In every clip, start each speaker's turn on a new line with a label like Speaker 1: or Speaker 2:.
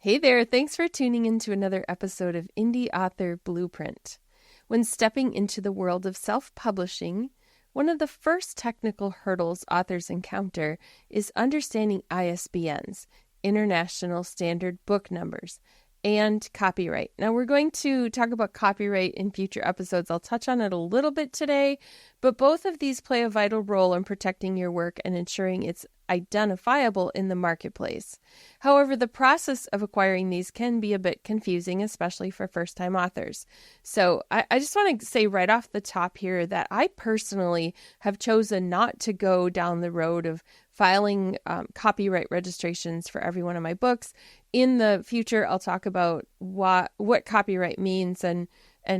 Speaker 1: Hey there, thanks for tuning in to another episode of Indie Author Blueprint. When stepping into the world of self-publishing, one of the first technical hurdles authors encounter is understanding ISBNs, International Standard Book Numbers, and copyright. Now, we're going to talk about copyright in future episodes. I'll touch on it a little bit today, but both of these play a vital role in protecting your work and ensuring it's identifiable in the marketplace. However, the process of acquiring these can be a bit confusing, especially for first-time authors. So I just want to say right off the top here that I personally have chosen not to go down the road of filing copyright registrations for every one of my books. In the future, I'll talk about what copyright means and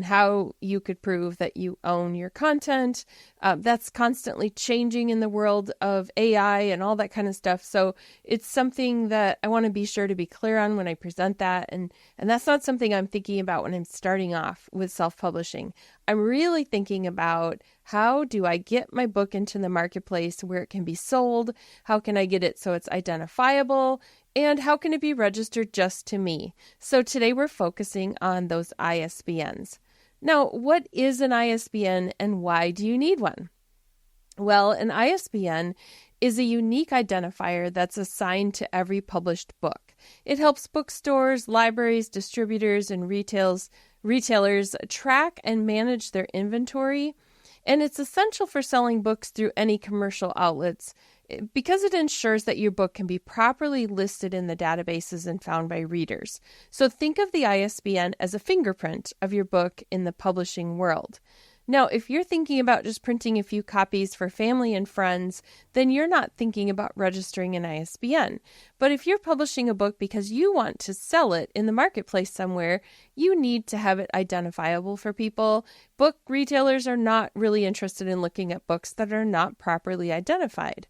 Speaker 1: how you could prove that you own your content. That's constantly changing in the world of AI and all that kind of stuff. So it's something that I want to be sure to be clear on when I present that. And that's not something I'm thinking about when I'm starting off with self-publishing. I'm really thinking about how do I get my book into the marketplace where it can be sold? How can I get it so it's identifiable? And how can it be registered just to me? So today we're focusing on those ISBNs. Now, what is an ISBN and why do you need one? Well, an ISBN is a unique identifier that's assigned to every published book. It helps bookstores, libraries, distributors, and retailers track and manage their inventory, and it's essential for selling books through any commercial outlets because it ensures that your book can be properly listed in the databases and found by readers. So think of the ISBN as a fingerprint of your book in the publishing world. Now, if you're thinking about just printing a few copies for family and friends, then you're not thinking about registering an ISBN. But if you're publishing a book because you want to sell it in the marketplace somewhere, you need to have it identifiable for people. Book retailers are not really interested in looking at books that are not properly identified.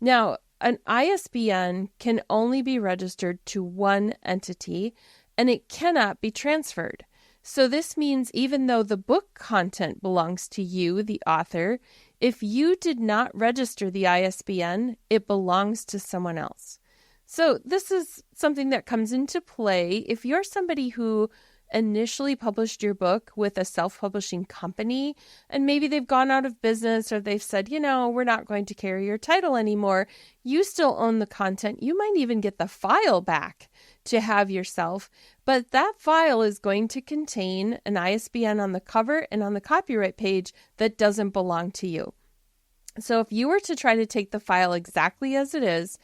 Speaker 1: Now, an ISBN can only be registered to one entity, and it cannot be transferred. So this means even though the book content belongs to you, the author, if you did not register the ISBN, it belongs to someone else. So this is something that comes into play if you're somebody who initially published your book with a self-publishing company, and maybe they've gone out of business or they've said, we're not going to carry your title anymore. You still own the content. You might even get the file back to have yourself, but that file is going to contain an ISBN on the cover and on the copyright page that doesn't belong to you. So if you were to try to take the file exactly as it is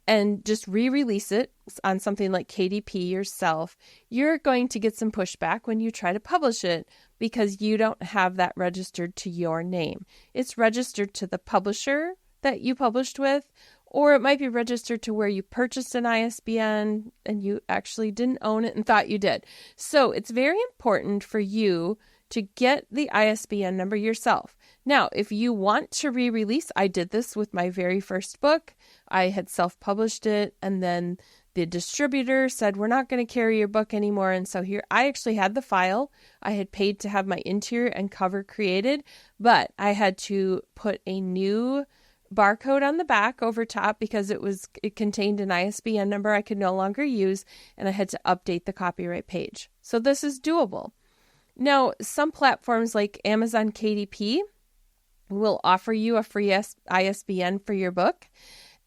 Speaker 1: and just re-release it on something like KDP yourself, you're going to get some pushback when you try to publish it because you don't have that registered to your name. It's registered to the publisher that you published with, or it might be registered to where you purchased an ISBN and you actually didn't own it and thought you did. So it's very important for you to get the ISBN number yourself. Now, if you want to re-release, I did this with my very first book. I had self-published it, and then the distributor said, we're not going to carry your book anymore. And so here, I actually had the file. I had paid to have my interior and cover created, but I had to put a new barcode on the back over top because it contained an ISBN number I could no longer use, and I had to update the copyright page. So this is doable. Now, some platforms like Amazon KDP will offer you a free ISBN for your book.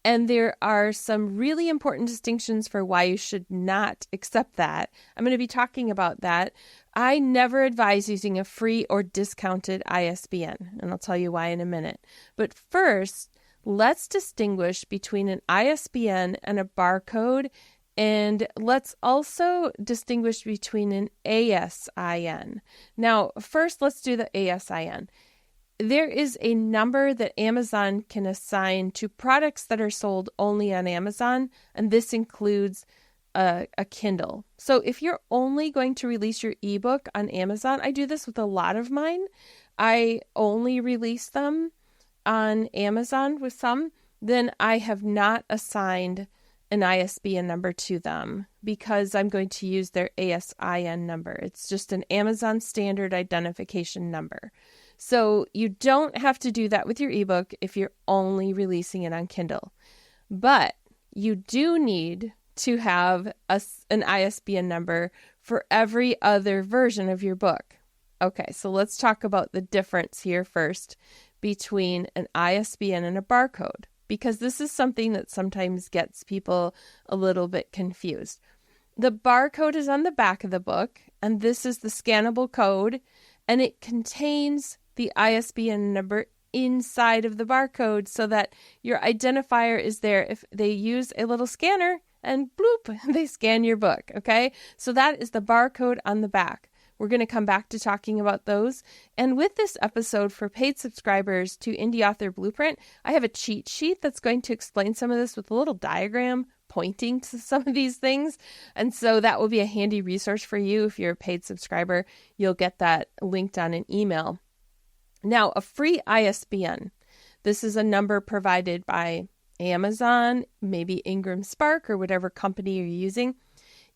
Speaker 1: And there are some really important distinctions for why you should not accept that. I'm going to be talking about that. I never advise using a free or discounted ISBN, and I'll tell you why in a minute. But first, let's distinguish between an ISBN and a barcode, and let's also distinguish between an ASIN. Now, first, let's do the ASIN. There is a number that Amazon can assign to products that are sold only on Amazon, and this includes a Kindle. So if you're only going to release your ebook on Amazon, I do this with a lot of mine. I only release them on Amazon with some, then I have not assigned an ISBN number to them because I'm going to use their ASIN number. It's just an Amazon standard identification number. So you don't have to do that with your ebook if you're only releasing it on Kindle. But you do need to have an ISBN number for every other version of your book. Okay, so let's talk about the difference here first between an ISBN and a barcode, because this is something that sometimes gets people a little bit confused. The barcode is on the back of the book, and this is the scannable code, and it contains the ISBN number inside of the barcode so that your identifier is there if they use a little scanner and bloop, they scan your book, okay? So that is the barcode on the back. We're going to come back to talking about those. And with this episode for paid subscribers to Indie Author Blueprint, I have a cheat sheet that's going to explain some of this with a little diagram pointing to some of these things. And so that will be a handy resource for you. If you're a paid subscriber, you'll get that linked on an email. Now, a free ISBN. This is a number provided by Amazon, maybe Ingram Spark, or whatever company you're using.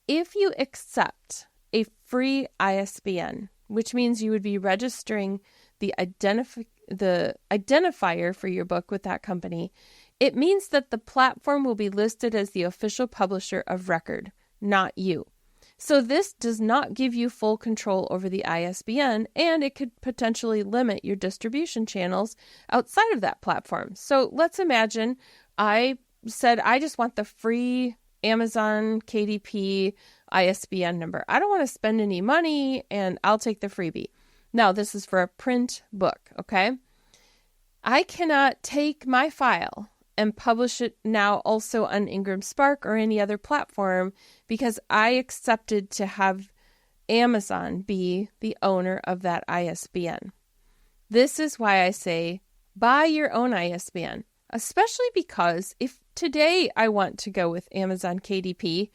Speaker 1: If you accept a free ISBN, which means you would be registering the identifier for your book with that company, it means that the platform will be listed as the official publisher of record, not you. So this does not give you full control over the ISBN, and it could potentially limit your distribution channels outside of that platform. So let's imagine I said, I just want the free Amazon KDP ISBN number. I don't want to spend any money, and I'll take the freebie. Now, this is for a print book, okay? I cannot take my file and publish it now also on Ingram Spark or any other platform because I accepted to have Amazon be the owner of that ISBN. This is why I say buy your own ISBN, especially because if today I want to go with Amazon KDP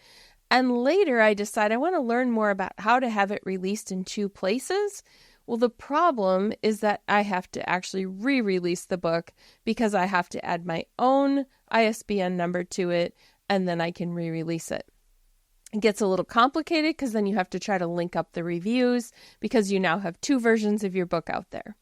Speaker 1: and later I decide I want to learn more about how to have it released in two places, well, the problem is that I have to actually re-release the book because I have to add my own ISBN number to it, and then I can re-release it. It gets a little complicated because then you have to try to link up the reviews because you now have two versions of your book out there.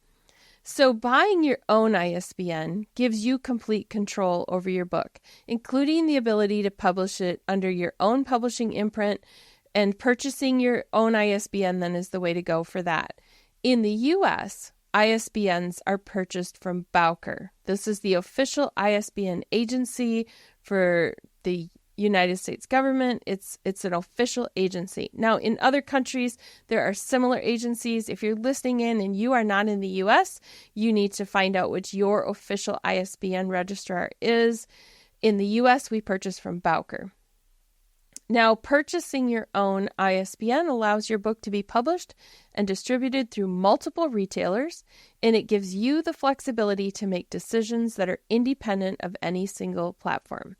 Speaker 1: So buying your own ISBN gives you complete control over your book, including the ability to publish it under your own publishing imprint, and purchasing your own ISBN then is the way to go for that. In the U.S., ISBNs are purchased from Bowker. This is the official ISBN agency for the United States government. It's an official agency. Now, in other countries, there are similar agencies. If you're listening in and you are not in the U.S., you need to find out which your official ISBN registrar is. In the U.S., we purchase from Bowker. Now, purchasing your own ISBN allows your book to be published and distributed through multiple retailers, and it gives you the flexibility to make decisions that are independent of any single platform.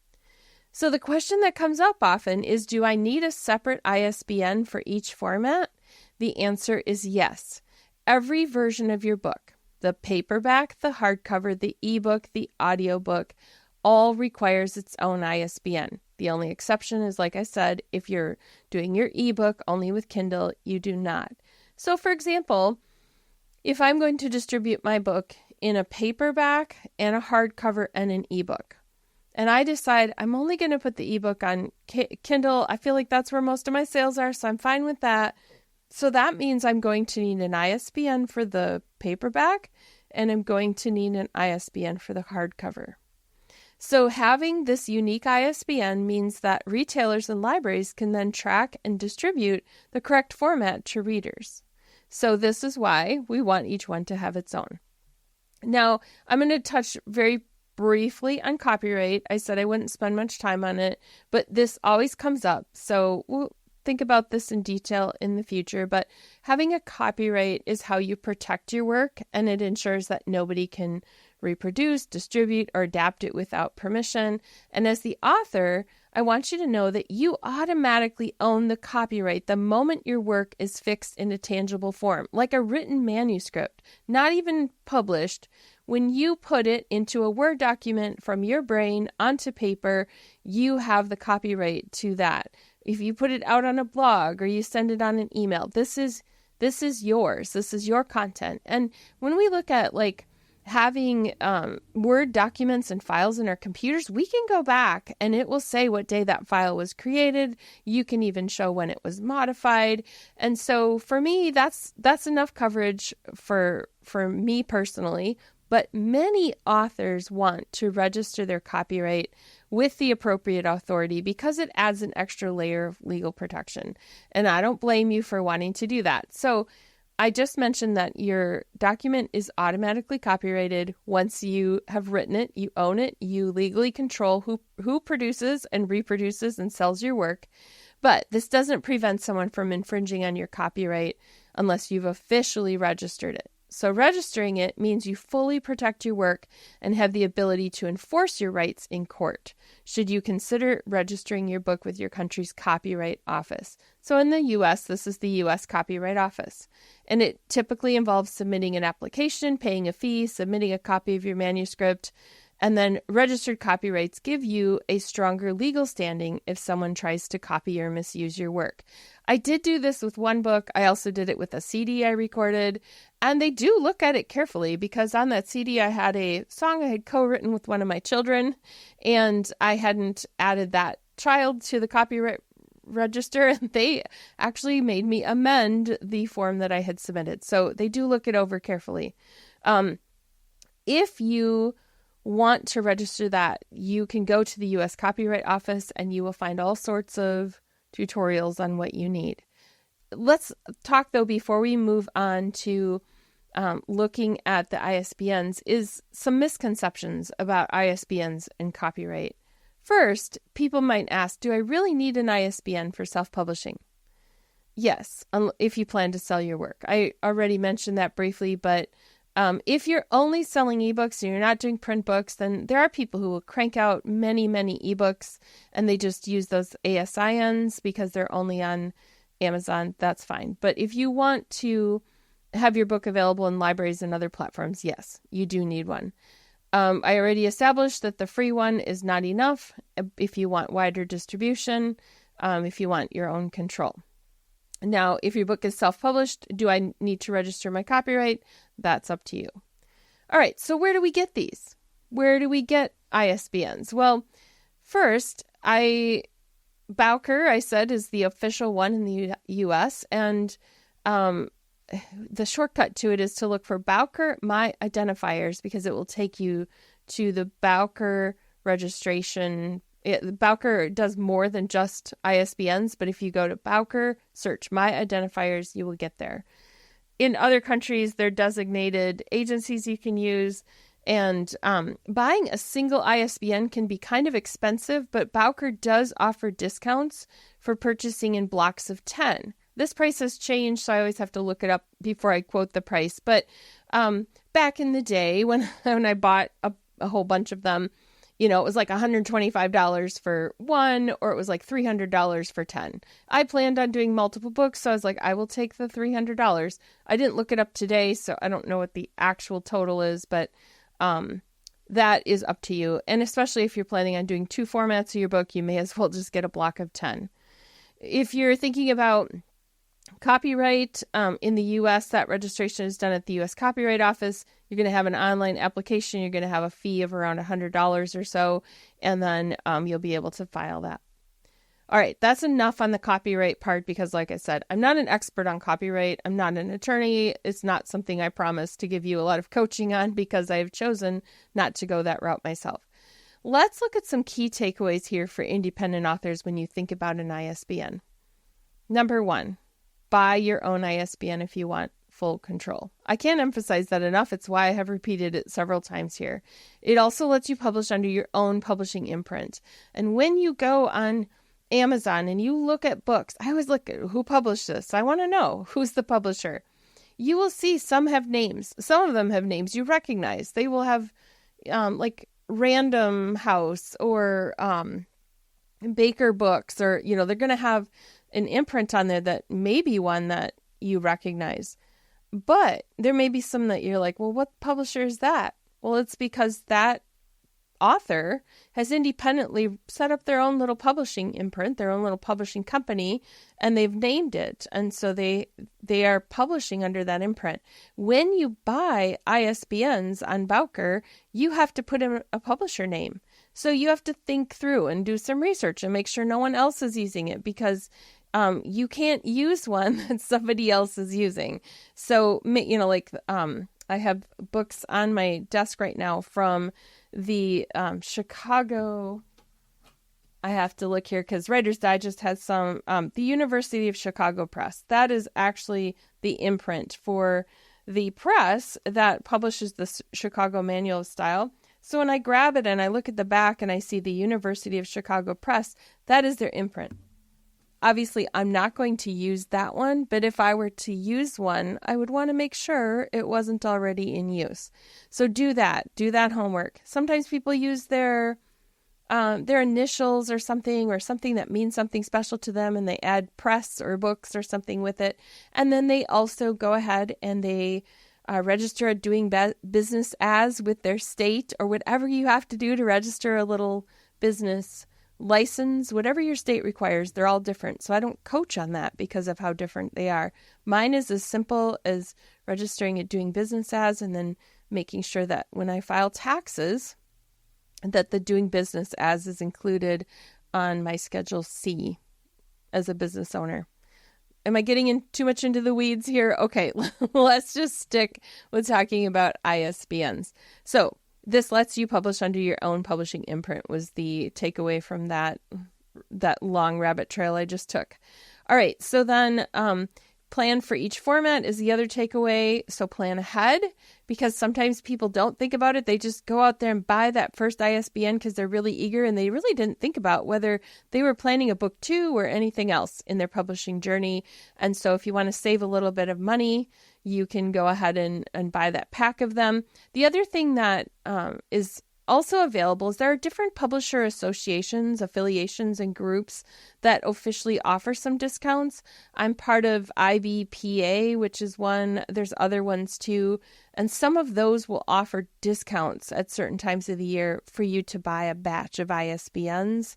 Speaker 1: So the question that comes up often is, do I need a separate ISBN for each format? The answer is yes. Every version of your book, the paperback, the hardcover, the ebook, the audiobook, all requires its own ISBN. The only exception is, like I said, if you're doing your ebook only with Kindle, you do not. So for example, if I'm going to distribute my book in a paperback and a hardcover and an ebook, and I decide I'm only going to put the ebook on Kindle, I feel like that's where most of my sales are, so I'm fine with that. So that means I'm going to need an ISBN for the paperback, and I'm going to need an ISBN for the hardcover. So having this unique ISBN means that retailers and libraries can then track and distribute the correct format to readers. So this is why we want each one to have its own. Now, I'm going to touch very briefly on copyright. I said I wouldn't spend much time on it, but this always comes up. So we'll think about this in detail in the future, but having a copyright is how you protect your work, and it ensures that nobody can reproduce, distribute, or adapt it without permission. And as the author, I want you to know that you automatically own the copyright the moment your work is fixed in a tangible form, like a written manuscript, not even published. When you put it into a Word document from your brain onto paper, you have the copyright to that. If you put it out on a blog or you send it on an email, this is yours. This is your content. And when we look at like having Word documents and files in our computers, we can go back and it will say what day that file was created. You can even show when it was modified. And so for me, that's enough coverage for me personally. But many authors want to register their copyright with the appropriate authority because it adds an extra layer of legal protection. And I don't blame you for wanting to do that. So I just mentioned that your document is automatically copyrighted once you have written it, you own it, you legally control who produces and reproduces and sells your work. But this doesn't prevent someone from infringing on your copyright unless you've officially registered it. So registering it means you fully protect your work and have the ability to enforce your rights in court, should you consider registering your book with your country's Copyright Office. So in the U.S., this is the U.S. Copyright Office, and it typically involves submitting an application, paying a fee, submitting a copy of your manuscript, and then registered copyrights give you a stronger legal standing if someone tries to copy or misuse your work. I did do this with one book. I also did it with a CD I recorded, and they do look at it carefully because on that CD I had a song I had co-written with one of my children, and I hadn't added that child to the copyright register, and they actually made me amend the form that I had submitted. So they do look it over carefully. If you want to register that, you can go to the U.S. Copyright Office and you will find all sorts of tutorials on what you need. Let's talk, though, before we move on to looking at the ISBNs, is some misconceptions about ISBNs and copyright. First, people might ask, do I really need an ISBN for self-publishing? Yes, if you plan to sell your work. I already mentioned that briefly, but if you're only selling ebooks and you're not doing print books, then there are people who will crank out many, many ebooks and they just use those ASINs because they're only on Amazon. That's fine. But if you want to have your book available in libraries and other platforms, yes, you do need one. I already established that the free one is not enough if you want wider distribution, if you want your own control. Now, if your book is self-published, do I need to register my copyright? That's up to you. All right, so where do we get these? Where do we get ISBNs? Well, first, Bowker, I said, is the official one in the U.S., and the shortcut to it is to look for Bowker My Identifiers because it will take you to the Bowker registration. Bowker does more than just ISBNs, but if you go to Bowker, search My Identifiers, you will get there. In other countries, there are designated agencies you can use, and buying a single ISBN can be kind of expensive, but Bowker does offer discounts for purchasing in blocks of 10. This price has changed, so I always have to look it up before I quote the price. But back in the day when I bought a whole bunch of them, it was like $125 for one, or it was like $300 for 10. I planned on doing multiple books, so I was like, I will take the $300. I didn't look it up today, so I don't know what the actual total is, but that is up to you. And especially if you're planning on doing 2 formats of your book, you may as well just get a block of 10. If you're thinking about copyright in the U.S., that registration is done at the U.S. Copyright Office. You're going to have an online application. You're going to have a fee of around $100 or so, and then you'll be able to file that. All right, that's enough on the copyright part because, like I said, I'm not an expert on copyright. I'm not an attorney. It's not something I promise to give you a lot of coaching on because I've chosen not to go that route myself. Let's look at some key takeaways here for independent authors when you think about an ISBN. Number 1. Buy your own ISBN if you want full control. I can't emphasize that enough. It's why I have repeated it several times here. It also lets you publish under your own publishing imprint. And when you go on Amazon and you look at books, I always look at who published this. I want to know who's the publisher. You will see some have names. Some of them have names you recognize. They will have like Random House or Baker Books, or they're going to have an imprint on there that may be one that you recognize. But there may be some that you're like, well, what publisher is that? Well, it's because that author has independently set up their own little publishing imprint, their own little publishing company, and they've named it. And so they are publishing under that imprint. When you buy ISBNs on Bowker, you have to put in a publisher name. So you have to think through and do some research and make sure no one else is using it, because you can't use one that somebody else is using. So, I have books on my desk right now from the Chicago. I have to look here because Writer's Digest has some, the University of Chicago Press. That is actually the imprint for the press that publishes the Chicago Manual of Style. So when I grab it and I look at the back and I see the University of Chicago Press, that is their imprint. Obviously, I'm not going to use that one, but if I were to use one, I would want to make sure it wasn't already in use. So do that homework. Sometimes people use their initials or something that means something special to them, and they add press or books or something with it. And then they also go ahead and they register a doing business as with their state, or whatever you have to do to register a little business license, whatever your state requires. They're all different. So I don't coach on that because of how different they are. Mine is as simple as registering a doing business as, and then making sure that when I file taxes, that the doing business as is included on my Schedule C as a business owner. Am I getting too much into the weeds here? Okay, let's just stick with talking about ISBNs. So this lets you publish under your own publishing imprint was the takeaway from that long rabbit trail I just took. All right, so then plan for each format is the other takeaway. So plan ahead, because sometimes people don't think about it. They just go out there and buy that first ISBN because they're really eager, and they really didn't think about whether they were planning a book 2 or anything else in their publishing journey. And so if you want to save a little bit of money, you can go ahead and buy that pack of them. The other thing that is also available is there are different publisher associations, affiliations, and groups that officially offer some discounts. I'm part of IBPA, which is one. There's other ones too. And some of those will offer discounts at certain times of the year for you to buy a batch of ISBNs.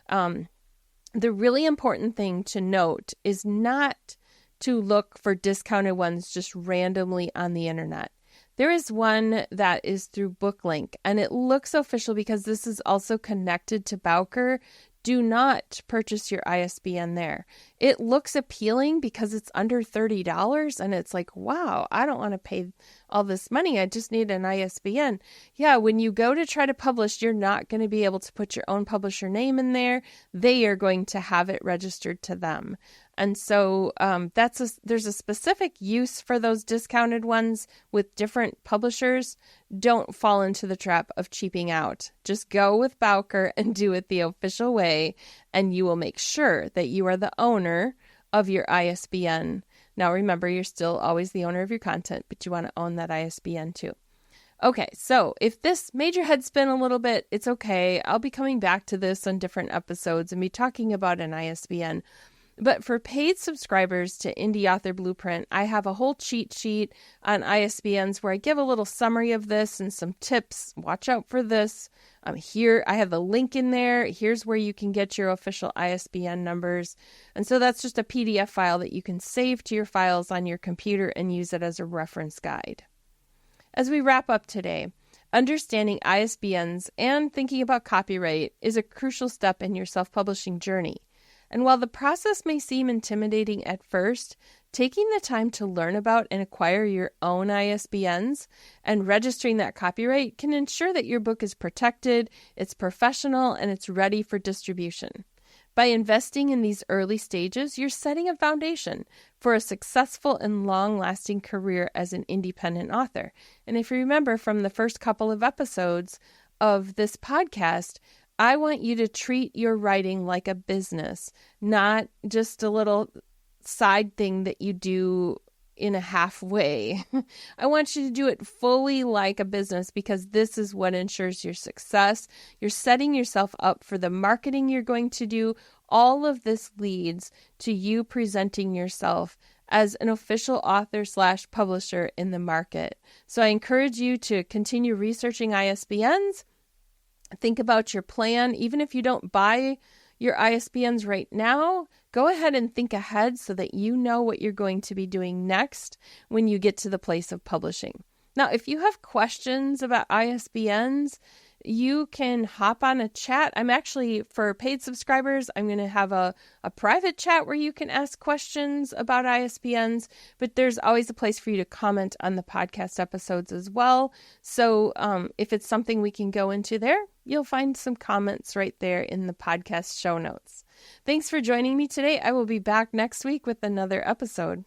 Speaker 1: The really important thing to note is not to look for discounted ones just randomly on the internet. There is one that is through BookLink, and it looks official because this is also connected to Bowker. Do not purchase your ISBN there. It looks appealing because it's under $30, and it's like, wow, I don't want to pay all this money. I just need an ISBN. Yeah, when you go to try to publish, you're not going to be able to put your own publisher name in there. They are going to have it registered to them. And so there's a specific use for those discounted ones with different publishers. Don't fall into the trap of cheaping out. Just go with Bowker and do it the official way, and you will make sure that you are the owner of your ISBN. Now remember, you're still always the owner of your content, but you want to own that ISBN too. Okay, so if this made your head spin a little bit, it's okay. I'll be coming back to this on different episodes and be talking about an ISBN. But for paid subscribers to Indie Author Blueprint, I have a whole cheat sheet on ISBNs where I give a little summary of this and some tips. Watch out for this. Here, I have the link in there. Here's where you can get your official ISBN numbers. And so that's just a PDF file that you can save to your files on your computer and use it as a reference guide. As we wrap up today, understanding ISBNs and thinking about copyright is a crucial step in your self-publishing journey. And while the process may seem intimidating at first, taking the time to learn about and acquire your own ISBNs and registering that copyright can ensure that your book is protected, it's professional, and it's ready for distribution. By investing in these early stages, you're setting a foundation for a successful and long-lasting career as an independent author. And if you remember from the first couple of episodes of this podcast, I want you to treat your writing like a business, not just a little side thing that you do in a halfway. I want you to do it fully like a business, because this is what ensures your success. You're setting yourself up for the marketing you're going to do. All of this leads to you presenting yourself as an official author/publisher in the market. So I encourage you to continue researching ISBNs think about your plan. Even if you don't buy your ISBNs right now, go ahead and think ahead so that you know what you're going to be doing next when you get to the place of publishing. Now, if you have questions about ISBNs, you can hop on a chat. I'm actually, for paid subscribers, I'm going to have a private chat where you can ask questions about ISBNs, but there's always a place for you to comment on the podcast episodes as well. So if it's something we can go into there, you'll find some comments right there in the podcast show notes. Thanks for joining me today. I will be back next week with another episode.